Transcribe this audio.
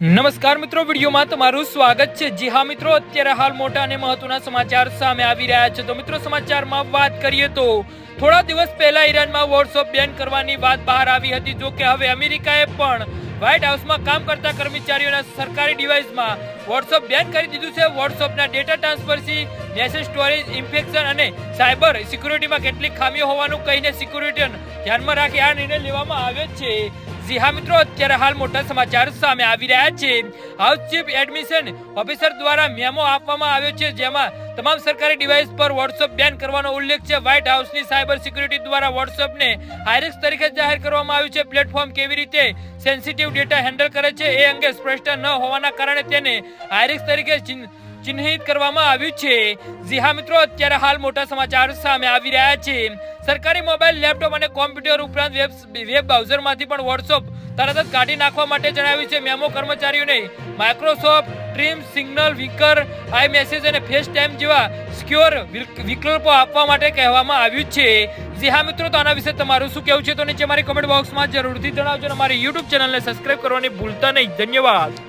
નમસ્કાર મિત્રો, વિડીયોમાં તમારું સ્વાગત છે। જી હા મિત્રો, અત્યારે હાલ મોટા અને મહત્વના સમાચાર સામે આવી રહ્યા છે। તો મિત્રો, સમાચારમાં વાત કરીએ તો થોડા દિવસ પહેલા ઈરાનમાં વોટ્સએપ બેન કરવાની વાત બહાર આવી હતી। જો કે હવે અમેરિકાએ પણ વ્હાઇટ હાઉસમાં કામ કરતા કર્મચારીઓના સરકારી ડિવાઇસમાં વોટ્સએપ બેન કરી દીધું છે। વોટ્સએપના ડેટા ટ્રાન્સફરથી મેસેજ સ્ટોરેજ ઇન્ફેક્શન અને સાયબર સિક્યુરિટીમાં કેટલીક ખામીઓ હોવાનું કહીને સિક્યુરિટીને ધ્યાનમાં રાખી આ નિર્ણય લેવામાં આવ્યો છે। જી હા મિત્રો, અત્યારે હાલ મોટા સમાચાર સામે આવી રહ્યા છે। હાઉસ ચીફ એડમિશન ઓફિસર દ્વારા મેમો આપવામાં આવ્યો છે, જેમાં તમામ સરકારી ડિવાઇસ પર વોટ્સએપ બેન કરવાનો ઉલ્લેખ છે। વ્હાઇટ હાઉસની સાયબર સિક્યુરિટી દ્વારા વોટ્સએપને હાઈરિસ્ક તરીકે જાહેર કરવામાં આવ્યું છે। પ્લેટફોર્મ કેવી રીતે સેન્સિટિવ ડેટા હેન્ડલ કરે છે એ અંગે સ્પષ્ટ ન હોવાના કારણે તેને હાઈરિસ્ક તરીકે ચિહ્નિત કરવામાં આવ્યું છે। જી હા મિત્રો, અત્યારે હાલ મોટા સમાચાર સામે આવી રહ્યા છે। સરકારી મોબાઈલ, લેપટોપ અને કોમ્પ્યુટર ઉપરાંત વેબ બ્રાઉઝરમાંથી પણ વોટ્સએપ તરત જ કાઢી નાખવા માટે જણાવ્યું છે। મેમો કર્મચારીઓને માઇક્રોસોફ્ટ ટીમ્સ, સિગ્નલ, વિકર, આઈ મેસેજ અને ફેસ ટાઈમ જેવા સિક્યોર વિકલ્પો આપવા માટે કહેવામાં આવ્યું છે। જી હા મિત્રો, તો આના વિશે તમારું શું કહેવું છે તો નીચે મારી કમેન્ટ બોક્સમાં જરૂરથી જણાવજો। અમારી યુટ્યુબ ચેનલને સબસ્ક્રાઇબ કરવાની ભૂલતા નહીં। ધન્યવાદ।